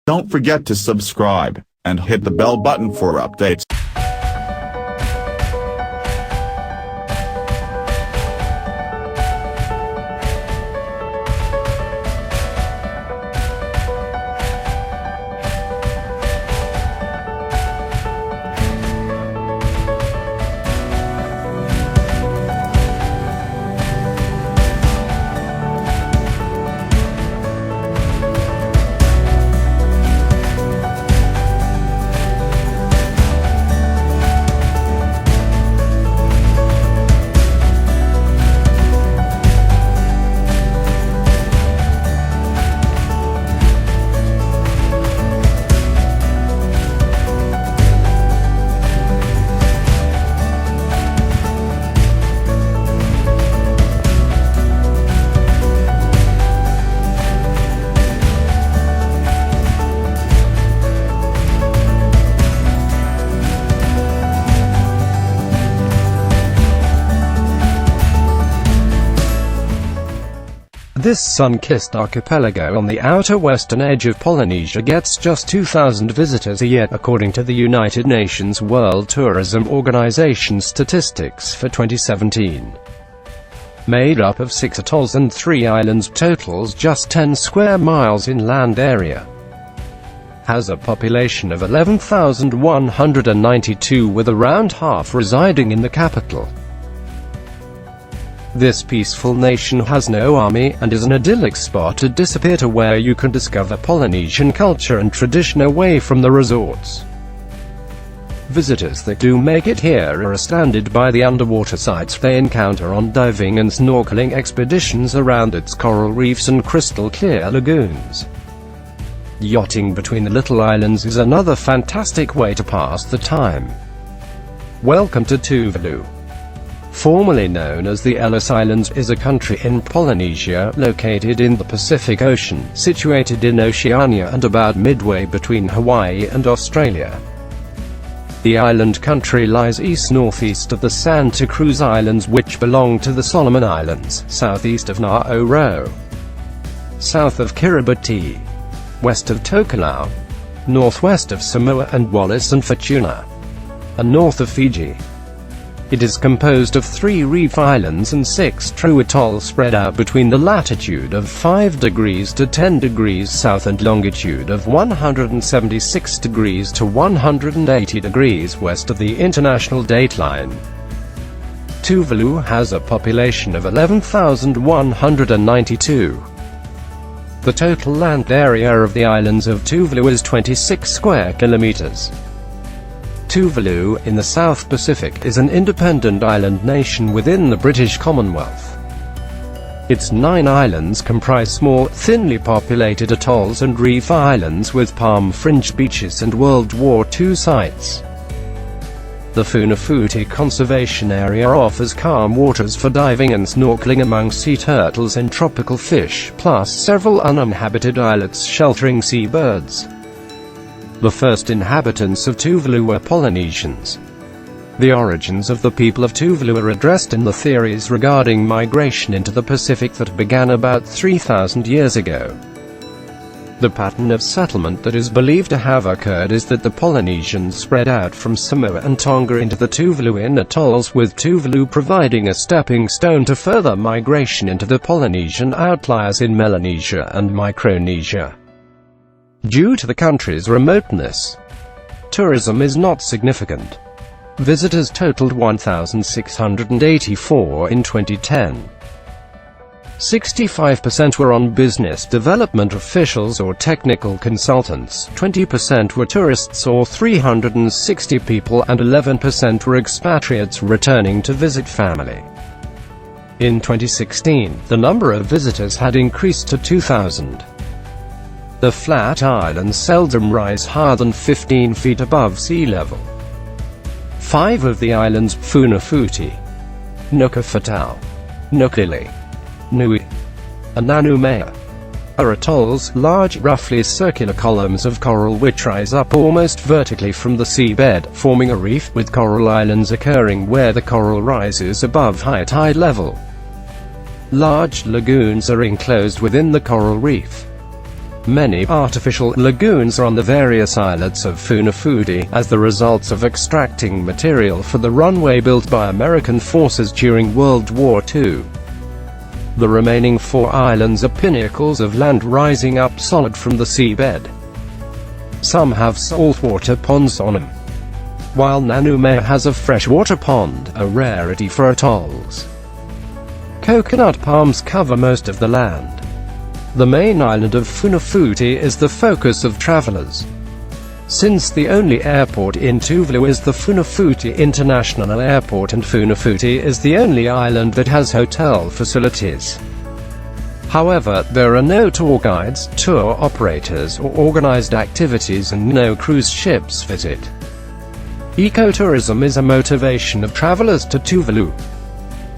Don't forget to subscribe, and hit the bell button for updates. This sun-kissed archipelago on the outer western edge of Polynesia gets just 2,000 visitors a year, according to the United Nations World Tourism Organization statistics for 2017. Made up of 6 atolls and 3 islands, totals just 10 square miles in land area. Has a population of 11,192, with around half residing in the capital. This peaceful nation has no army, and is an idyllic spot to disappear to, where you can discover Polynesian culture and tradition away from the resorts. Visitors that do make it here are astounded by the underwater sights they encounter on diving and snorkeling expeditions around its coral reefs and crystal-clear lagoons. Yachting between the little islands is another fantastic way to pass the time. Welcome to Tuvalu. Formerly known as the Ellis Islands, is a country in Polynesia, located in the Pacific Ocean, situated in Oceania and about midway between Hawaii and Australia. The island country lies east-northeast of the Santa Cruz Islands, which belong to the Solomon Islands, southeast of Nauru, south of Kiribati, west of Tokelau, northwest of Samoa and Wallis and Futuna, and north of Fiji. It is composed of 3 reef islands and 6 true atolls spread out between the latitude of 5 degrees to 10 degrees south and longitude of 176 degrees to 180 degrees west of the international dateline. Tuvalu has a population of 11,192. The total land area of the islands of Tuvalu is 26 square kilometers. Tuvalu, in the South Pacific, is an independent island nation within the British Commonwealth. Its 9 islands comprise small, thinly populated atolls and reef islands with palm-fringed beaches and World War II sites. The Funafuti Conservation Area offers calm waters for diving and snorkeling among sea turtles and tropical fish, plus several uninhabited islets sheltering seabirds. The first inhabitants of Tuvalu were Polynesians. The origins of the people of Tuvalu are addressed in the theories regarding migration into the Pacific that began about 3,000 years ago. The pattern of settlement that is believed to have occurred is that the Polynesians spread out from Samoa and Tonga into the Tuvaluan atolls, with Tuvalu providing a stepping stone to further migration into the Polynesian outliers in Melanesia and Micronesia. Due to the country's remoteness, tourism is not significant. Visitors totaled 1,684 in 2010. 65% were on business development officials or technical consultants, 20% were tourists or 360 people, and 11% were expatriates returning to visit family. In 2016, the number of visitors had increased to 2,000. The flat islands seldom rise higher than 15 feet above sea level. 5 of the islands, Funafuti, Nuku'Fatau, Nukili, Nui, and Nanumea, are atolls, large, roughly circular columns of coral which rise up almost vertically from the seabed, forming a reef, with coral islands occurring where the coral rises above high tide level. Large lagoons are enclosed within the coral reef. Many artificial lagoons are on the various islets of Funafuti as the results of extracting material for the runway built by American forces during World War II. The remaining 4 islands are pinnacles of land rising up solid from the seabed. Some have saltwater ponds on them, while Nanume has a freshwater pond, a rarity for atolls. Coconut palms cover most of the land. The main island of Funafuti is the focus of travelers. Since the only airport in Tuvalu is the Funafuti International Airport and Funafuti is the only island that has hotel facilities. However, there are no tour guides, tour operators or organized activities and no cruise ships visit. Ecotourism is a motivation of travelers to Tuvalu.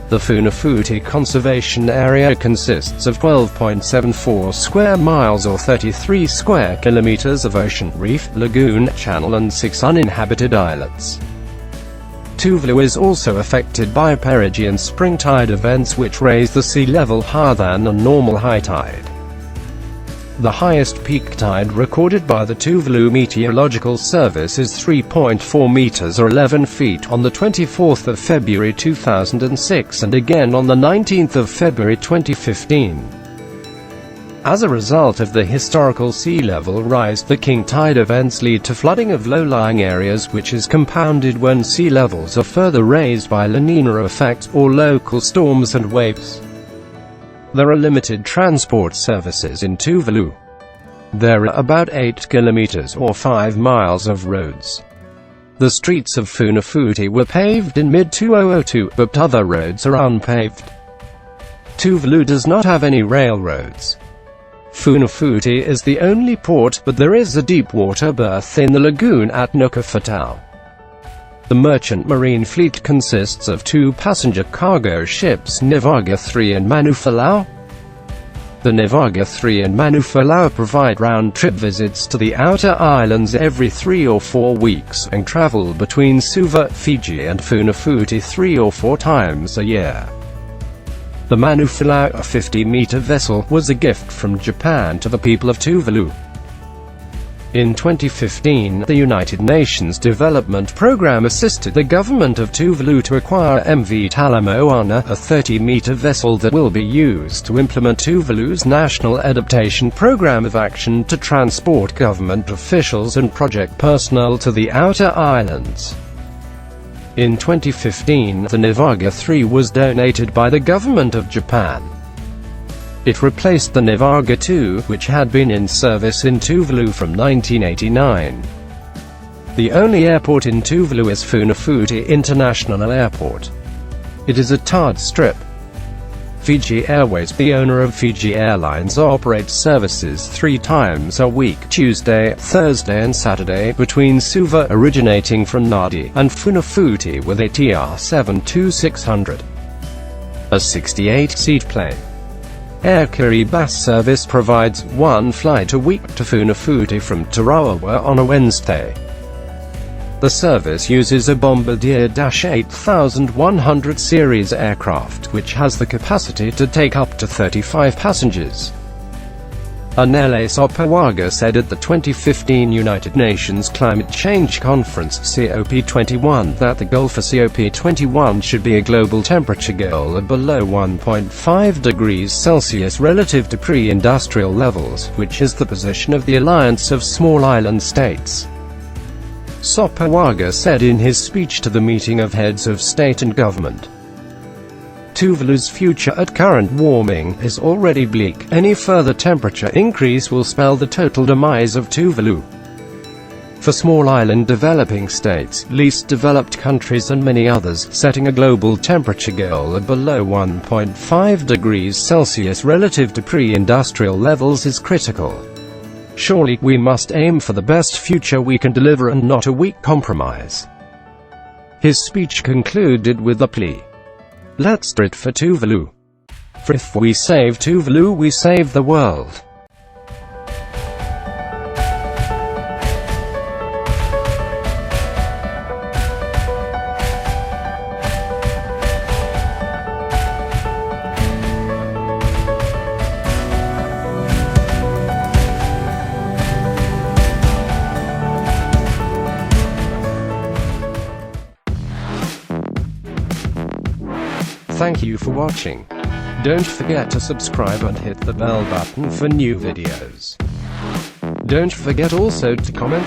The Funafuti Conservation Area consists of 12.74 square miles or 33 square kilometers of ocean, reef, lagoon, channel and 6 uninhabited islets. Tuvalu is also affected by perigee spring tide events which raise the sea level higher than a normal high tide. The highest peak tide recorded by the Tuvalu Meteorological Service is 3.4 meters or 11 feet on the 24th of February 2006 and again on the 19th of February 2015. As a result of the historical sea level rise, the king tide events lead to flooding of low-lying areas which is compounded when sea levels are further raised by La Nina effect or local storms and waves. There are limited transport services in Tuvalu. There are about 8 kilometers or 5 miles of roads. The streets of Funafuti were paved in mid-2002, but other roads are unpaved. Tuvalu does not have any railroads. Funafuti is the only port, but there is a deep water berth in the lagoon at Nukafatau. The merchant marine fleet consists of 2 passenger cargo ships, Nivaga 3 and Manufalau. The Nivaga 3 and Manufalau provide round-trip visits to the outer islands every 3 or 4 weeks, and travel between Suva, Fiji and Funafuti 3 or 4 times a year. The Manufalau, a 50-meter vessel, was a gift from Japan to the people of Tuvalu. In 2015, the United Nations Development Programme assisted the government of Tuvalu to acquire MV Talamoana, a 30-meter vessel that will be used to implement Tuvalu's National Adaptation Programme of Action to transport government officials and project personnel to the outer islands. In 2015, the Nivaga 3 was donated by the government of Japan. It replaced the Nivaga 2, which had been in service in Tuvalu from 1989. The only airport in Tuvalu is Funafuti International Airport. It is a tarred strip. Fiji Airways, the owner of Fiji Airlines, operates services 3 times a week, Tuesday, Thursday and Saturday, between Suva, originating from Nadi, and Funafuti with a TR-72600. A 68-seat plane. Air Kiribati service provides 1 flight a week to Funafuti from Tarawa on a Wednesday. The service uses a Bombardier Dash 8100 series aircraft, which has the capacity to take up to 35 passengers. Anele Sopawaga said at the 2015 United Nations Climate Change Conference COP21 that the goal for COP21 should be a global temperature goal of below 1.5 degrees Celsius relative to pre-industrial levels, which is the position of the Alliance of Small Island States. Sopawaga said in his speech to the meeting of heads of state and government, Tuvalu's future at current warming is already bleak. Any further temperature increase will spell the total demise of Tuvalu. For small island developing states, least developed countries and many others, setting a global temperature goal of below 1.5 degrees Celsius relative to pre-industrial levels is critical. Surely, we must aim for the best future we can deliver and not a weak compromise. His speech concluded with a plea. Let's do it for Tuvalu. For if we save Tuvalu, we save the world. Thank you for watching. Don't forget to subscribe and hit the bell button for new videos. Don't forget also to comment,